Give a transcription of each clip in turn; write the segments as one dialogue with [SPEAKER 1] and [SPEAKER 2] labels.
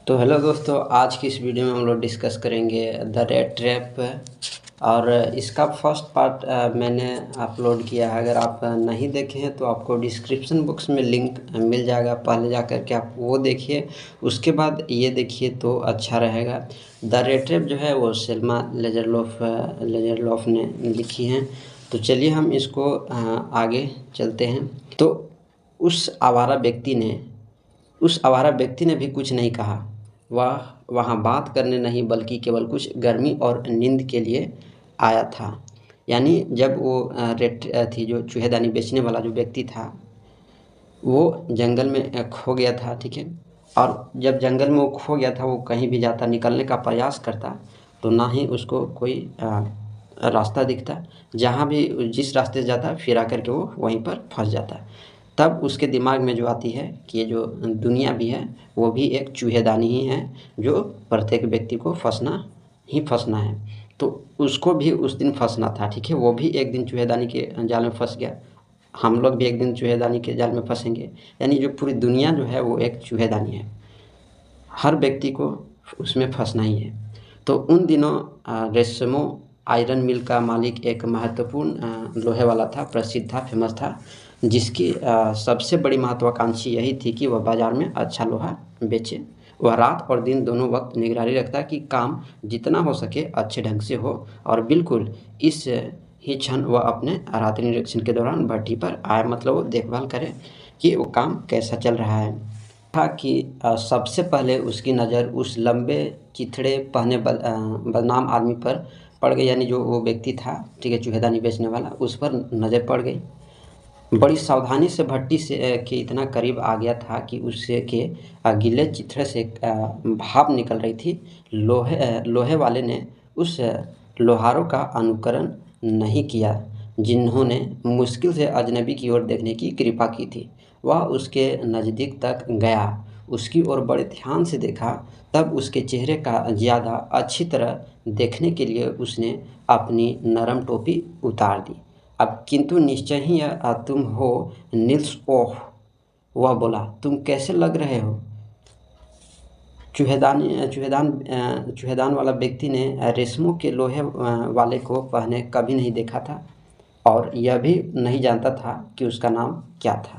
[SPEAKER 1] तो हेलो दोस्तों, आज की इस वीडियो में हम लोग डिस्कस करेंगे द रेट ट्रैप। और इसका फर्स्ट पार्ट मैंने अपलोड किया है। अगर आप नहीं देखे हैं तो आपको डिस्क्रिप्शन बॉक्स में लिंक मिल जाएगा, पहले जा कर के आप वो देखिए, उसके बाद ये देखिए तो अच्छा रहेगा। द रेट ट्रैप जो है वो सेल्मा लेजरलॉफ ने लिखी हैं। तो चलिए हम इसको आगे चलते हैं। तो उस आवारा व्यक्ति ने भी कुछ नहीं कहा। वह वहाँ बात करने नहीं बल्कि केवल कुछ गर्मी और नींद के लिए आया था। यानी जब वो रेट थी, जो चूहेदानी बेचने वाला जो व्यक्ति था, वो जंगल में खो गया था, ठीक है। और जब जंगल में वो खो गया था, वो कहीं भी जाता, निकलने का प्रयास करता, तो ना ही उसको कोई रास्ता दिखता। जहाँ भी जिस रास्ते से जाता फिर आकर के वो वहीं पर फंस जाता। तब उसके दिमाग में जो आती है कि ये जो दुनिया भी है वो भी एक चूहेदानी ही है, जो प्रत्येक व्यक्ति को फंसना ही फंसना है। तो उसको भी उस दिन फंसना था, ठीक है। वो भी एक दिन चूहेदानी के जाल में फंस गया। हम लोग भी एक दिन चूहेदानी के जाल में फंसेंगे। यानी जो पूरी दुनिया जो है वो एक चूहेदानी है, हर व्यक्ति को उसमें फंसना ही है। तो उन दिनों रेशमो आयरन मिल का मालिक एक महत्वपूर्ण लोहे वाला था, प्रसिद्ध था, फेमस था, जिसकी सबसे बड़ी महत्वाकांक्षी यही थी कि वह बाज़ार में अच्छा लोहा बेचे। वह रात और दिन दोनों वक्त निगरानी रखता कि काम जितना हो सके अच्छे ढंग से हो, और बिल्कुल इस ही क्षण वह अपने रात्रि निरीक्षण के दौरान भट्टी पर आए, मतलब वो देखभाल करे कि वो काम कैसा चल रहा है। था कि सबसे पहले उसकी नज़र उस लंबे चिथड़े पहने बदनाम आदमी पर पड़ गई। यानी जो वो व्यक्ति था, ठीक है, चूहेदानी बेचने वाला, उस पर नज़र पड़ गई। बड़ी सावधानी से भट्टी से के इतना करीब आ गया था कि उससे के गीले चिथड़े से भाप निकल रही थी। लोहे वाले ने उस लोहारों का अनुकरण नहीं किया जिन्होंने मुश्किल से अजनबी की ओर देखने की कृपा की थी। वह उसके नज़दीक तक गया, उसकी ओर बड़े ध्यान से देखा। तब उसके चेहरे का ज़्यादा अच्छी तरह देखने के लिए उसने अपनी नरम टोपी उतार दी। अब किंतु निश्चय ही तुम हो निल्स। ओह, वह बोला, तुम कैसे लग रहे हो? चूहेदान वाला व्यक्ति ने रेशमों के लोहे वाले को पहने कभी नहीं देखा था, और यह भी नहीं जानता था कि उसका नाम क्या था।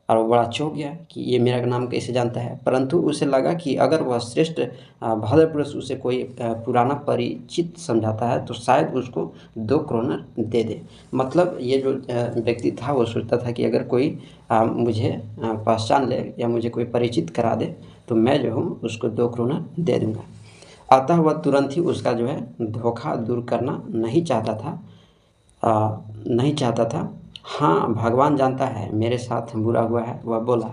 [SPEAKER 1] और वो बड़ा चौंक गया कि ये मेरा नाम कैसे जानता है। परंतु उसे लगा कि अगर वह श्रेष्ठ भद्र पुरुष उसे कोई पुराना परिचित समझाता है तो शायद उसको 2 क्रोनर दे दे। मतलब ये जो व्यक्ति था वो सोचता था कि अगर कोई मुझे पहचान ले या मुझे कोई परिचित करा दे तो मैं जो हूँ उसको 2 क्रोनर दे दूँगा। अतः वह तुरंत ही उसका जो है धोखा दूर करना नहीं चाहता था। हाँ, भगवान जानता है मेरे साथ बुरा हुआ है, वह बोला।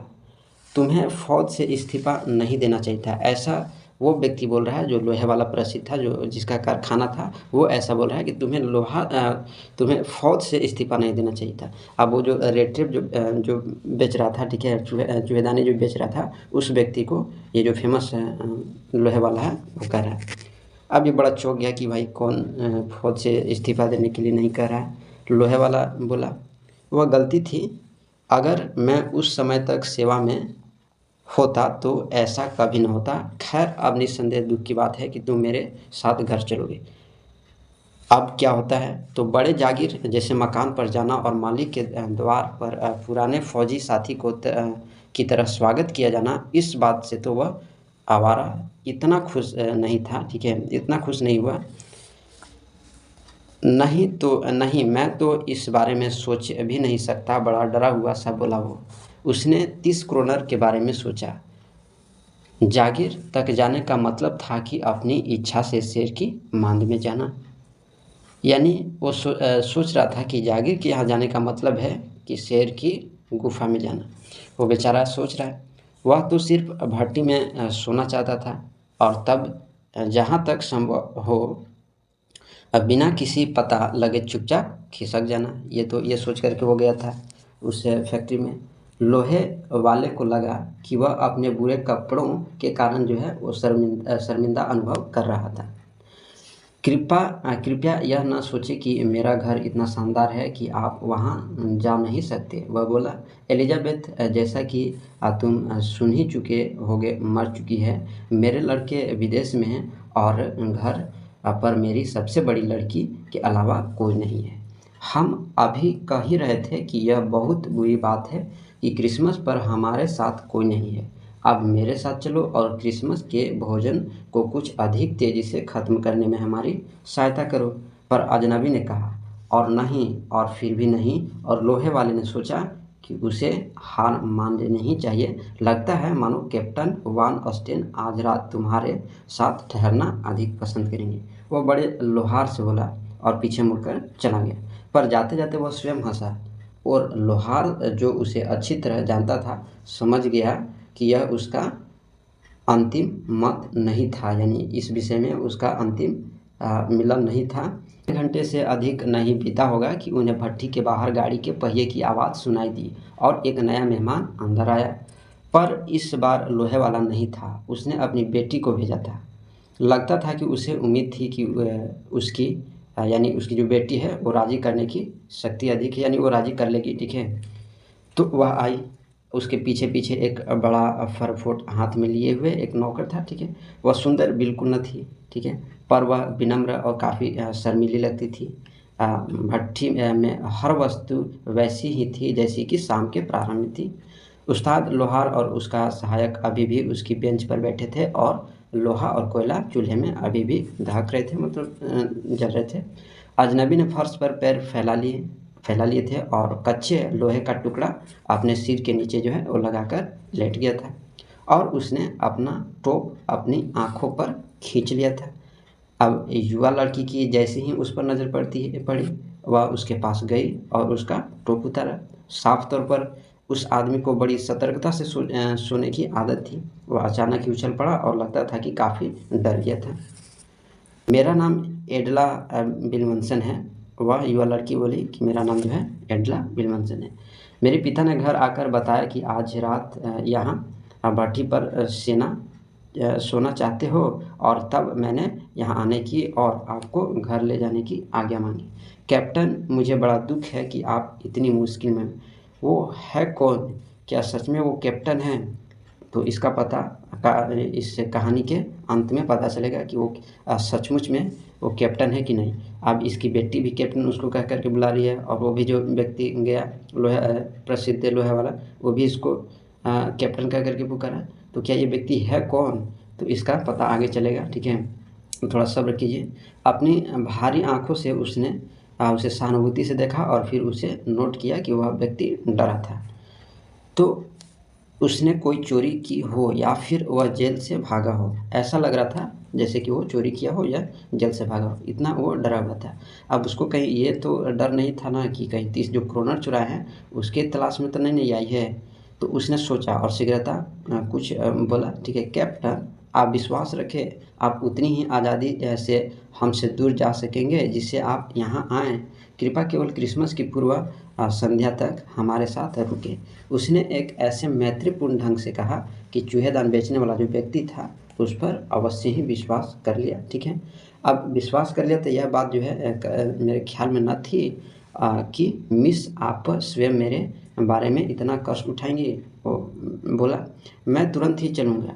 [SPEAKER 1] तुम्हें फ़ौज से इस्तीफ़ा नहीं देना चाहिए था। ऐसा वो व्यक्ति बोल रहा है जो लोहे वाला प्रसिद्ध था, जो जिसका कारखाना था, वो ऐसा बोल रहा है कि तुम्हें फ़ौज से इस्तीफ़ा नहीं देना चाहिए था। अब वो जो रेड टेप जो बेच रहा था, ठीक है, चूहेदानी जो बेच रहा था, उस व्यक्ति को ये जो फेमस लोहे वाला है वो कह रहा है। अब ये बड़ा चौंक गया कि भाई कौन फ़ौज से इस्तीफ़ा देने के लिए नहीं कह रहा है। लोहे वाला बोला, वह गलती थी। अगर मैं उस समय तक सेवा में होता तो ऐसा कभी न होता। खैर, अब निस्संदेह दुख की बात है कि तुम मेरे साथ घर चलोगे। अब क्या होता है तो बड़े जागीर जैसे मकान पर जाना और मालिक के द्वार पर पुराने फौजी साथी को की तरह स्वागत किया जाना, इस बात से तो वह आवारा इतना खुश नहीं था, ठीक है, इतना खुश नहीं हुआ। नहीं, मैं तो इस बारे में सोच भी नहीं सकता, बड़ा डरा हुआ सा बोला वो। उसने 30 क्रोनर के बारे में सोचा। जागीर तक जाने का मतलब था कि अपनी इच्छा से शेर की मांद में जाना। यानी वो सोच रहा था कि जागीर के यहाँ जाने का मतलब है कि शेर की गुफा में जाना। वो बेचारा सोच रहा है, वह तो सिर्फ भट्टी में सोना चाहता था, और तब जहाँ तक संभव हो अब बिना किसी पता लगे चुपचाप खिसक जाना। ये सोच करके वो गया था उस फैक्ट्री में। लोहे वाले को लगा कि वह अपने बुरे कपड़ों के कारण जो है वो शर्मिंदा अनुभव कर रहा था। कृपया यह ना सोचें कि मेरा घर इतना शानदार है कि आप वहाँ जा नहीं सकते। वह बोला, एलिज़ाबेथ, जैसा कि तुम सुन ही चुके होगे, मर चुकी है। मेरे लड़के विदेश में हैं और घर पर मेरी सबसे बड़ी लड़की के अलावा कोई नहीं है। हम अभी कह ही रहे थे कि यह बहुत बुरी बात है कि क्रिसमस पर हमारे साथ कोई नहीं है। अब मेरे साथ चलो और क्रिसमस के भोजन को कुछ अधिक तेज़ी से ख़त्म करने में हमारी सहायता करो। पर अजनबी ने कहा, और नहीं, और फिर भी नहीं। और लोहे वाले ने सोचा कि उसे हार मान लेनी ही चाहिए। लगता है मानो कैप्टन वान ऑस्टेन आज रात तुम्हारे साथ ठहरना अधिक पसंद करेंगे। वह बड़े लोहार से बोला और पीछे मुड़कर चला गया। पर जाते जाते वह स्वयं हंसा, और लोहार, जो उसे अच्छी तरह जानता था, समझ गया कि यह उसका अंतिम मत नहीं था, यानी इस विषय में उसका अंतिम मिलन नहीं था। 1 घंटे से अधिक नहीं बीता होगा कि उन्हें भट्ठी के बाहर गाड़ी के पहिए की आवाज़ सुनाई दी और एक नया मेहमान अंदर आया। पर इस बार लोहे वाला नहीं था, उसने अपनी बेटी को भेजा था। लगता था कि उसे उम्मीद थी कि यानी उसकी जो बेटी है वो राज़ी करने की शक्ति अधिक है, यानी वो राज़ी कर लेगी, ठीक है। तो वह आई, उसके पीछे पीछे एक बड़ा फरफोट हाथ में लिए हुए एक नौकर था, ठीक है। वह सुंदर बिल्कुल न थी, ठीक है, पर वह विनम्र और काफ़ी शर्मीली लगती थी। भट्ठी में हर वस्तु वैसी ही थी जैसी कि शाम के प्रारंभ में थी। उस्ताद लोहार और उसका सहायक अभी भी उसकी बेंच पर बैठे थे और लोहा और कोयला चूल्हे में अभी भी दहक रहे थे, मतलब जल रहे थे। अजनबी ने फर्श पर पैर फैला लिए थे और कच्चे लोहे का टुकड़ा अपने सिर के नीचे जो है वो लगाकर लेट गया था, और उसने अपना टोप अपनी आँखों पर खींच लिया था। अब युवा लड़की की जैसे ही उस पर नज़र पड़ी, वह उसके पास गई और उसका टोप उतारा। साफ तौर पर उस आदमी को बड़ी सतर्कता से सोने की आदत थी। वह अचानक ही उछल पड़ा और लगता था कि काफ़ी डर गया था। मेरा नाम एडला विल्मनसन है। वह युवा लड़की बोली कि मेरा नाम जो है एडला विल्मनसन है। मेरे पिता ने घर आकर बताया कि आज रात यहाँ भट्ठी पर सोना चाहते हो, और तब मैंने यहाँ आने की और आपको घर ले जाने की आज्ञा मांगी। कैप्टन, मुझे बड़ा दुख है कि आप इतनी मुश्किल में। वो है कौन? क्या सच में वो कैप्टन है? तो इसका पता इस कहानी के अंत में पता चलेगा कि वो सचमुच में वो कैप्टन है कि नहीं। अब इसकी बेटी भी कैप्टन उसको कह कर के बुला रही है, और वो भी जो व्यक्ति गया प्रसिद्ध लोहे वाला, वो भी इसको कैप्टन कह कर के पुकारा। तो क्या ये व्यक्ति है कौन? तो इसका पता आगे चलेगा, ठीक है। थोड़ा सब्र कीजिए। अपनी भारी आँखों से उसने उसे सहानुभूति से देखा और फिर उसे नोट किया कि वह व्यक्ति डरा था। तो उसने कोई चोरी की हो या फिर वह जेल से भागा हो। ऐसा लग रहा था जैसे कि वो चोरी किया हो या जेल से भागा हो, इतना वो डरा हुआ था। अब उसको कहीं ये तो डर नहीं था ना कि कहीं 30 जो क्रोनर चुराए हैं उसके तलाश में तो नहीं आई है। तो उसने सोचा और शीघ्रता कुछ बोला, ठीक है कैप्टन, आप विश्वास रखें, आप उतनी ही आज़ादी से हमसे दूर जा सकेंगे जिससे आप यहाँ आएँ। कृपया केवल क्रिसमस की पूर्व संध्या तक हमारे साथ रुके। उसने एक ऐसे मैत्रीपूर्ण ढंग से कहा कि चूहेदान बेचने वाला जो व्यक्ति था उस पर अवश्य ही विश्वास कर लिया, ठीक है। अब विश्वास कर लिया तो यह बात जो है मेरे ख्याल में न थी कि मिस आप स्वयं मेरे बारे में इतना कष्ट उठाएंगी। वो बोला, मैं तुरंत ही चलूँगा।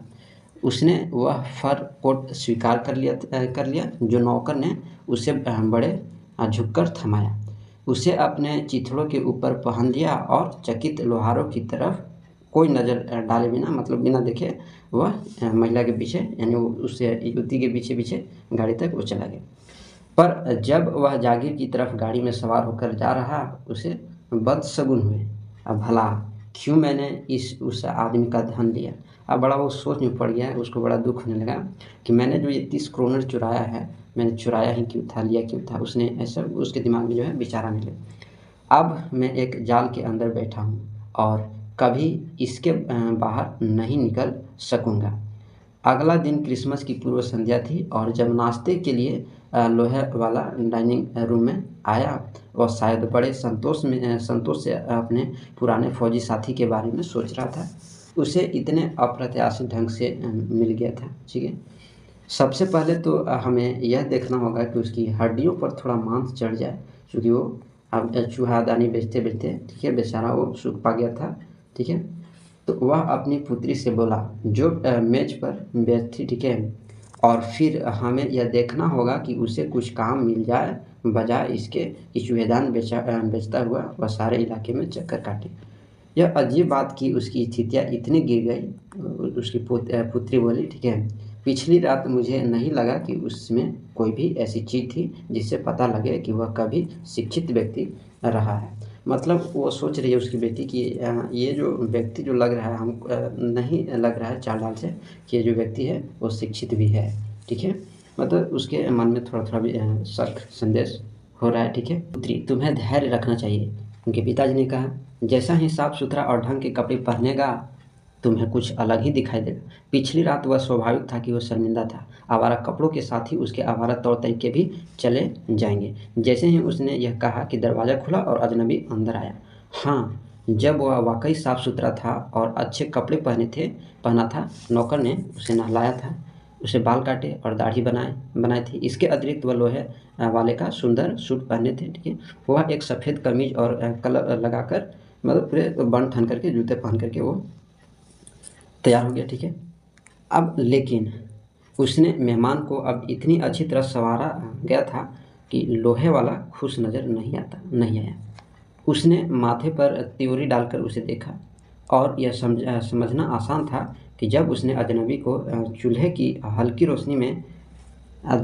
[SPEAKER 1] उसने वह फर कोट स्वीकार कर लिया जो नौकर ने उसे बड़े झुककर थमाया। उसे अपने चिथड़ों के ऊपर पहन लिया और चकित लोहारों की तरफ कोई नज़र डाले बिना, मतलब बिना देखे, वह महिला के पीछे, यानी उससे युवती के पीछे पीछे गाड़ी तक वो चला गया। पर जब वह जागीर की तरफ गाड़ी में सवार होकर जा रहा, उसे बदशगुन हुए। अब भला क्यों मैंने उस आदमी का धन लिया? अब बड़ा वो सोच में पड़ गया, उसको बड़ा दुख होने लगा कि मैंने जो ये 30 क्रोनर चुराया है, मैंने चुराया ही क्यों था, लिया क्यों था। उसने ऐसा उसके दिमाग में जो है विचार आने लगा। अब मैं एक जाल के अंदर बैठा हूँ और कभी इसके बाहर नहीं निकल सकूँगा। अगला दिन क्रिसमस की पूर्व संध्या थी और जब नाश्ते के लिए लोहे वाला डाइनिंग रूम में आया, वह शायद बड़े संतोष से अपने पुराने फौजी साथी के बारे में सोच रहा था। उसे इतने अप्रत्याशित ढंग से मिल गया था, ठीक है। सबसे पहले तो हमें यह देखना होगा कि उसकी हड्डियों पर थोड़ा मांस चढ़ जाए, क्योंकि वो अब चूहादानी बेचते-बेचते, ठीक है, बेचारा वो सूख पा गया था, ठीक है। तो वह अपनी पुत्री से बोला जो मेज़ पर बैठी, ठीक है, और फिर हमें यह देखना होगा कि उसे कुछ काम मिल जाए, बजाय इसके कि चूहेदान बेचता हुआ वह सारे इलाके में चक्कर काटे। यह अजीब बात कि उसकी स्थितियाँ इतनी गिर गई। उसकी पुत्री बोली, ठीक है, पिछली रात मुझे नहीं लगा कि उसमें कोई भी ऐसी चीज़ थी जिससे पता लगे कि वह कभी शिक्षित व्यक्ति रहा है। मतलब वो सोच रही है उसकी बेटी कि ये जो व्यक्ति जो लग रहा है नहीं लग रहा है चाल ढाल से कि ये जो व्यक्ति है वो शिक्षित भी है, ठीक है। मतलब उसके मन में थोड़ा-थोड़ा भी शक संदेश हो रहा है, ठीक है। पुत्री, तुम्हें धैर्य रखना चाहिए, उनके पिताजी ने कहा। जैसा ही साफ-सुथरा और ढंग के कपड़े पहनेगा, तुम्हें कुछ अलग ही दिखाई देगा। पिछली रात वह स्वाभाविक था कि वह शर्मिंदा था। आवारा कपड़ों के साथ ही उसके आवारा तौर-तरीके भी चले जाएँगे। जैसे ही उसने यह कहा कि दरवाज़ा खुला और अजनबी अंदर आया। हाँ, जब वह वाक़ई साफ-सुथरा था और अच्छे कपड़े पहना था, नौकर ने उसे नहलाया था, उसे बाल काटे और दाढ़ी बनाई थी। इसके अतिरिक्त वह लोहे वाले का सुंदर सूट पहने थे, ठीक है। वह एक सफ़ेद कमीज़ और कलर लगाकर, मतलब पूरे बन-ठन करके, जूते पहन कर के वो तैयार हो गया, ठीक है। अब लेकिन उसने मेहमान को अब इतनी अच्छी तरह संवारा गया था कि लोहे वाला खुश नज़र नहीं आया। उसने माथे पर त्योरी डालकर उसे देखा और यह समझना आसान था कि जब उसने अजनबी को चूल्हे की हल्की रोशनी में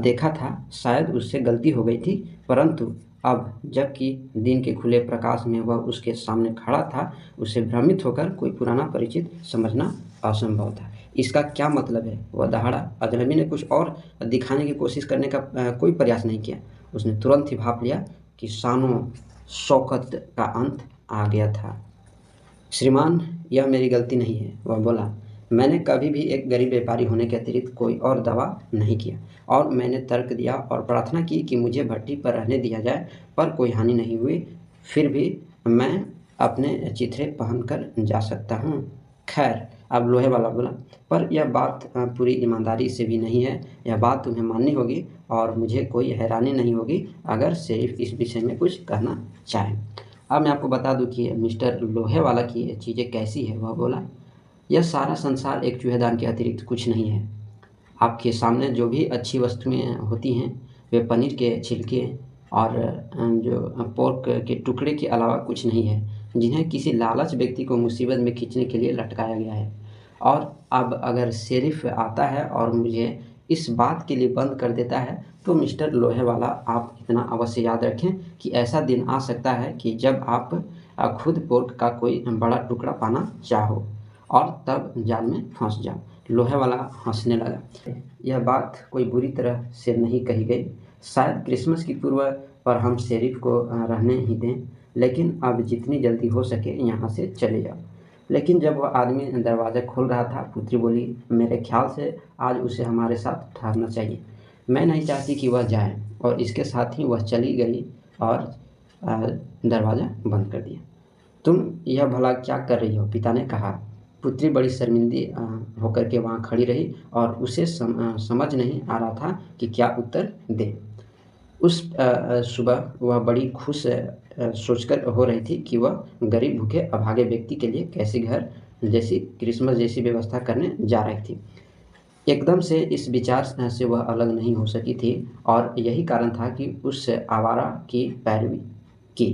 [SPEAKER 1] देखा था, शायद उससे गलती हो गई थी, परंतु अब जबकि दिन के खुले प्रकाश में वह उसके सामने खड़ा था, उसे भ्रमित होकर कोई पुराना परिचित समझना असंभव था। इसका क्या मतलब है? वह दहाड़ा। अजनबी ने कुछ और दिखाने की कोशिश करने का कोई प्रयास नहीं किया। उसने तुरंत ही भाप लिया कि शानो-शौकत का अंत आ गया था। श्रीमान, यह मेरी गलती नहीं है, वह बोला। मैंने कभी भी एक गरीब व्यापारी होने के अतिरिक्त कोई और दावा नहीं किया, और मैंने तर्क दिया और प्रार्थना की कि मुझे भट्ठी पर रहने दिया जाए, पर कोई हानि नहीं हुई। फिर भी मैं अपने चिथड़े पहनकर जा सकता हूँ। खैर, अब लोहे वाला बोला, पर यह बात पूरी ईमानदारी से भी नहीं है। यह बात तुम्हें माननी होगी और मुझे कोई हैरानी नहीं होगी अगर शेरिफ इस विषय में कुछ कहना चाहे। अब मैं आपको बता दूँ कि मिस्टर लोहे वाला की ये चीज़ें कैसी है। वह बोला, यह सारा संसार एक चूहेदान के अतिरिक्त कुछ नहीं है। आपके सामने जो भी अच्छी वस्तुएँ होती हैं, वे पनीर के छिलके और जो पोर्क के टुकड़े के अलावा कुछ नहीं है, जिन्हें किसी लालच व्यक्ति को मुसीबत में खींचने के लिए लटकाया गया है। और अब अगर शेरिफ आता है और मुझे इस बात के लिए बंद कर देता है, तो मिस्टर लोहे वाला, आप इतना अवश्य याद रखें कि ऐसा दिन आ सकता है कि जब आप खुद पोर्क का कोई बड़ा टुकड़ा पाना चाहो और तब जाल में फंस जाओ। लोहे वाला हंसने लगा। यह बात कोई बुरी तरह से नहीं कही गई। शायद क्रिसमस की पूर्व पर हम शेरिफ को रहने ही दें, लेकिन अब जितनी जल्दी हो सके यहाँ से चले जाओ। लेकिन जब वह आदमी दरवाज़ा खोल रहा था, पुत्री बोली, मेरे ख्याल से आज उसे हमारे साथ ठहरना चाहिए। मैं नहीं चाहती कि वह जाए। और इसके साथ ही वह चली गई और दरवाज़ा बंद कर दिया। तुम यह भला क्या कर रही हो? पिता ने कहा। पुत्री बड़ी शर्मिंदी होकर के वहाँ खड़ी रही और उसे समझ नहीं आ रहा था कि क्या उत्तर दे। उस सुबह वह बड़ी खुश सोचकर हो रही थी कि वह गरीब भूखे अभागे व्यक्ति के लिए कैसे घर जैसी क्रिसमस जैसी व्यवस्था करने जा रही थी। एकदम से इस विचार से वह अलग नहीं हो सकी थी, और यही कारण था कि उस आवारा की पैरवी की।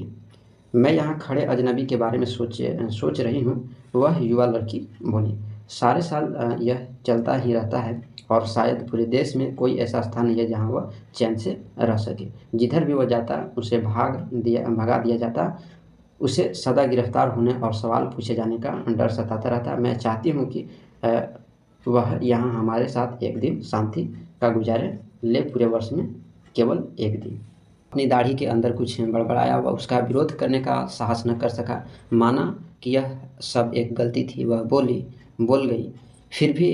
[SPEAKER 1] मैं यहाँ खड़े अजनबी के बारे में सोच रही हूँ, वह युवा लड़की बोली। सारे साल यह चलता ही रहता है, और शायद पूरे देश में कोई ऐसा स्थान नहीं है जहाँ वह चैन से रह सके। जिधर भी वह जाता उसे भगा दिया जाता। उसे सदा गिरफ्तार होने और सवाल पूछे जाने का डर सताता रहता। मैं चाहती हूँ कि वह यहाँ हमारे साथ एक दिन शांति का गुजारे ले, पूरे वर्ष में केवल एक दिन। अपनी दाढ़ी के अंदर कुछ बड़बड़ाया। वह उसका विरोध करने का साहस न कर सका। माना कि यह सब एक गलती थी। वह बोल गई, फिर भी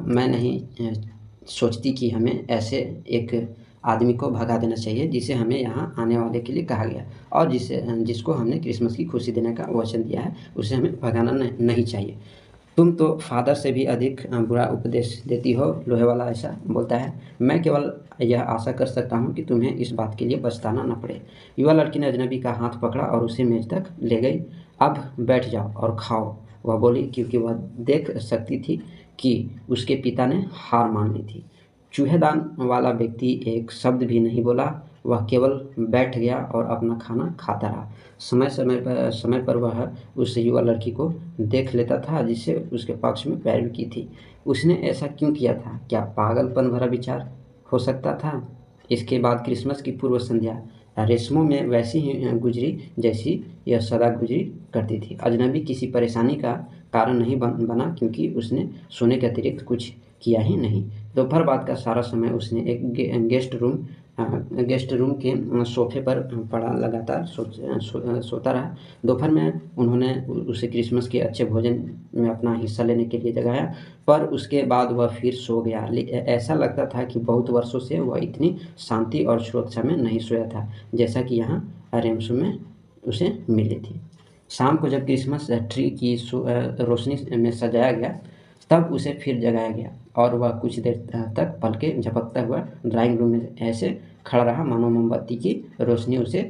[SPEAKER 1] मैं नहीं सोचती कि हमें ऐसे एक आदमी को भगा देना चाहिए जिसे हमें यहाँ आने वाले के लिए कहा गया, और जिसको हमने क्रिसमस की खुशी देने का वचन दिया है, उसे हमें भगाना नहीं चाहिए। तुम तो फादर से भी अधिक बुरा उपदेश देती हो, लोहे वाला ऐसा बोलता है। मैं केवल यह आशा कर सकता हूँ कि तुम्हें इस बात के लिए पछताना न पड़े। युवा लड़की ने अजनबी का हाथ पकड़ा और उसे मेज तक ले गई। अब बैठ जाओ और खाओ, वह बोली, क्योंकि वह देख सकती थी कि उसके पिता ने हार मान ली थी। चूहेदान वाला व्यक्ति एक शब्द भी नहीं बोला, वह केवल बैठ गया और अपना खाना खाता रहा। समय पर वह उस युवा लड़की को देख लेता था जिससे उसके पक्ष में पैरवी की थी। उसने ऐसा क्यों किया था? क्या पागलपन भरा विचार हो सकता था? इसके बाद क्रिसमस की पूर्व संध्या रेशमों में वैसी ही गुजरी जैसी यह सदा गुजरी करती थी। अजनबी किसी परेशानी का कारण नहीं बना, क्योंकि उसने सोने के अतिरिक्त कुछ किया ही नहीं। दोपहर बाद का सारा समय उसने एक गेस्ट रूम के सोफे पर पड़ा लगातार सोता रहा। दोपहर में उन्होंने उसे क्रिसमस के अच्छे भोजन में अपना हिस्सा लेने के लिए जगाया, पर उसके बाद वह फिर सो गया। ऐसा लगता था कि बहुत वर्षों से वह इतनी शांति और सुरक्षा में नहीं सोया था जैसा कि यहाँ रेम्स में उसे मिली थी। शाम को जब क्रिसमस ट्री की रोशनी में सजाया गया, तब उसे फिर जगाया गया और वह कुछ देर तक पलकें झपकता हुआ ड्राइंग रूम में ऐसे खड़ा रहा मानो मोमबत्ती की रोशनी उसे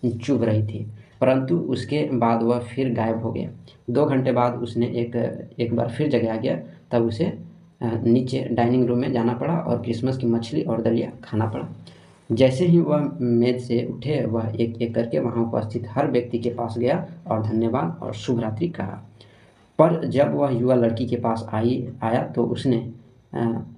[SPEAKER 1] चुभ रही थी। परंतु उसके बाद वह फिर गायब हो गया। 2 घंटे बाद उसने एक बार फिर जगाया गया, तब उसे नीचे डाइनिंग रूम में जाना पड़ा और क्रिसमस की मछली और दलिया खाना पड़ा। जैसे ही वह मेज से उठे, वह एक एक करके वहाँ उपस्थित हर व्यक्ति के पास गया और धन्यवाद और शुभ रात्रि कहा। पर जब वह युवा लड़की के पास आया तो उसने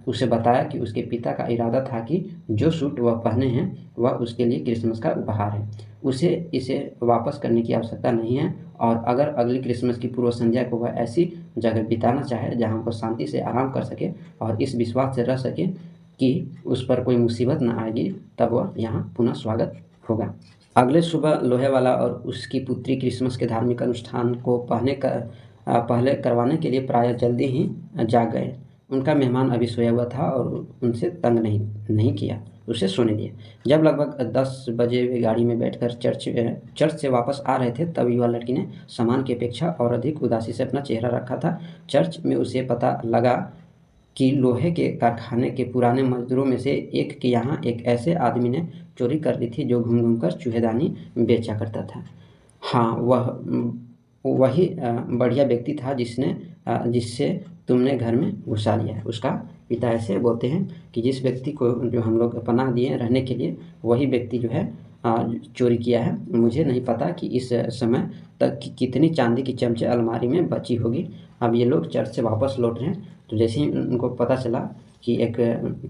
[SPEAKER 1] उसे बताया कि उसके पिता का इरादा था कि जो सूट वह पहने हैं वह उसके लिए क्रिसमस का उपहार है। उसे इसे वापस करने की आवश्यकता नहीं है, और अगर अगली क्रिसमस की पूर्व संध्या को वह ऐसी जगह बिताना चाहे जहाँ पर शांति से आराम कर सके और इस विश्वास से रह सके कि उस पर कोई मुसीबत न आएगी, तब वह यहाँ पुनः स्वागत होगा। अगले सुबह लोहे वाला और उसकी पुत्री क्रिसमस के धार्मिक अनुष्ठान को पहले करवाने के लिए प्रायः जल्दी ही जाग गए। उनका मेहमान अभी सोया हुआ था और उनसे तंग नहीं किया, उसे सोने दिया। जब लगभग 10 बजे वे गाड़ी में बैठकर चर्च से वापस आ रहे थे, तब युवा लड़की ने सामान की अपेक्षा और अधिक उदासी से अपना चेहरा रखा था। चर्च में उसे पता लगा कि लोहे के कारखाने के पुराने मजदूरों में से एक के यहाँ एक ऐसे आदमी ने चोरी कर ली थी जो घूम कर चूहेदानी बेचा करता था। हाँ, वही बढ़िया व्यक्ति था जिससे तुमने घर में घुसा लिया है। उसका पिता ऐसे बोलते हैं कि जिस व्यक्ति को जो हम लोग पनाह दिए रहने के लिए, वही व्यक्ति जो है चोरी किया है। मुझे नहीं पता कि इस समय तक कितनी चांदी की चमचे अलमारी में बची होगी। अब ये लोग चर्च से वापस लौट रहे हैं, तो जैसे ही उनको पता चला कि एक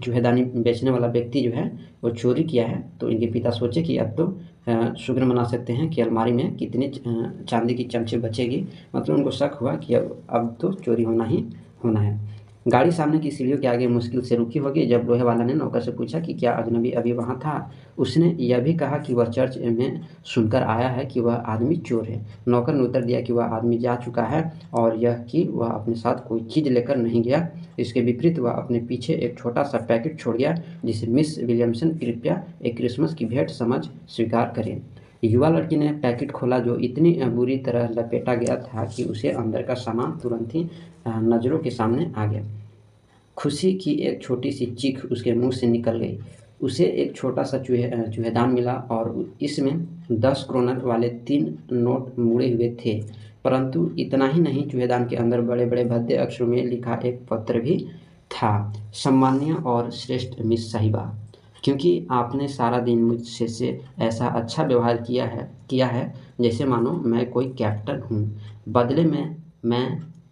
[SPEAKER 1] चूहेदानी बेचने वाला व्यक्ति जो है वो चोरी किया है, तो इनके पिता सोचे कि अब तो शुक्र मना सकते हैं कि अलमारी में कितनी चांदी की चमचे बचेगी। मतलब उनको शक हुआ कि अब तो चोरी होना ही होना है। गाड़ी सामने की सीढ़ियों के आगे मुश्किल से रुकी होगी जब लोहे वाला ने नौकर से पूछा कि क्या अजनबी अभी वहाँ था। उसने यह भी कहा कि वह चर्च में सुनकर आया है कि वह आदमी चोर है। नौकर ने उत्तर दिया कि वह आदमी जा चुका है और यह कि वह अपने साथ कोई चीज़ लेकर नहीं गया। इसके विपरीत वह अपने पीछे एक छोटा सा पैकेट छोड़ गया जिसे मिस विलियमसन कृपया एक क्रिसमस की भेंट समझ स्वीकार करें। युवा लड़की ने पैकेट खोला जो इतनी बुरी तरह लपेटा गया था कि उसे अंदर का सामान तुरंत ही नज़रों के सामने आ गया। खुशी की एक छोटी सी चीख उसके मुंह से निकल गई। उसे एक छोटा सा चूहेदान मिला और इसमें 10 क्रोनर वाले 3 नोट मुड़े हुए थे। परंतु इतना ही नहीं, चूहेदान के अंदर बड़े बड़े भद्दे अक्षरों में लिखा एक पत्र भी था। सम्माननीय और श्रेष्ठ मिस साहिबा, क्योंकि आपने सारा दिन मुझसे ऐसा अच्छा व्यवहार किया है जैसे मानो मैं कोई कैप्टन हूँ। बदले में मैं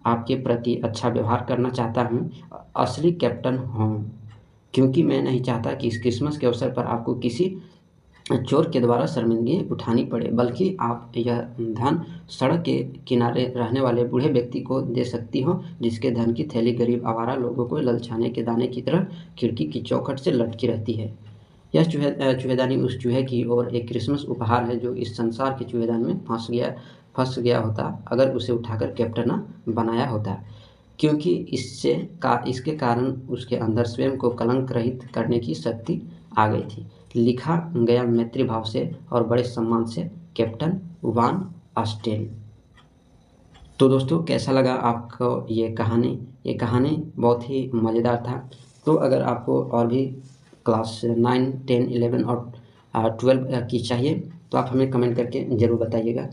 [SPEAKER 1] आपके प्रति अच्छा व्यवहार करना चाहता हूँ, असली कैप्टन हूँ, क्योंकि मैं नहीं चाहता कि इस क्रिसमस के अवसर पर आपको किसी चोर के द्वारा शर्मिंदगी उठानी पड़े, बल्कि आप यह धन सड़क के किनारे रहने वाले बूढ़े व्यक्ति को दे सकती हो जिसके धन की थैली गरीब आवारा लोगों को ललचाने के दाने की तरह खिड़की की चौखट से लटकी रहती है। यह चूहेदानी उस चूहे की ओर एक क्रिसमस उपहार है जो इस संसार के चूहेदान में फंस गया होता अगर उसे उठाकर कैप्टन बनाया होता, क्योंकि इसके कारण उसके अंदर स्वयं को कलंक रहित करने की शक्ति आ गई थी। लिखा गया मैत्री भाव से और बड़े सम्मान से, कैप्टन वान आस्टेल। तो दोस्तों कैसा लगा आपको ये कहानी? ये कहानी बहुत ही मज़ेदार था। तो अगर आपको और भी क्लास 9, 10, 11 और 12 की चाहिए तो आप हमें कमेंट करके ज़रूर बताइएगा।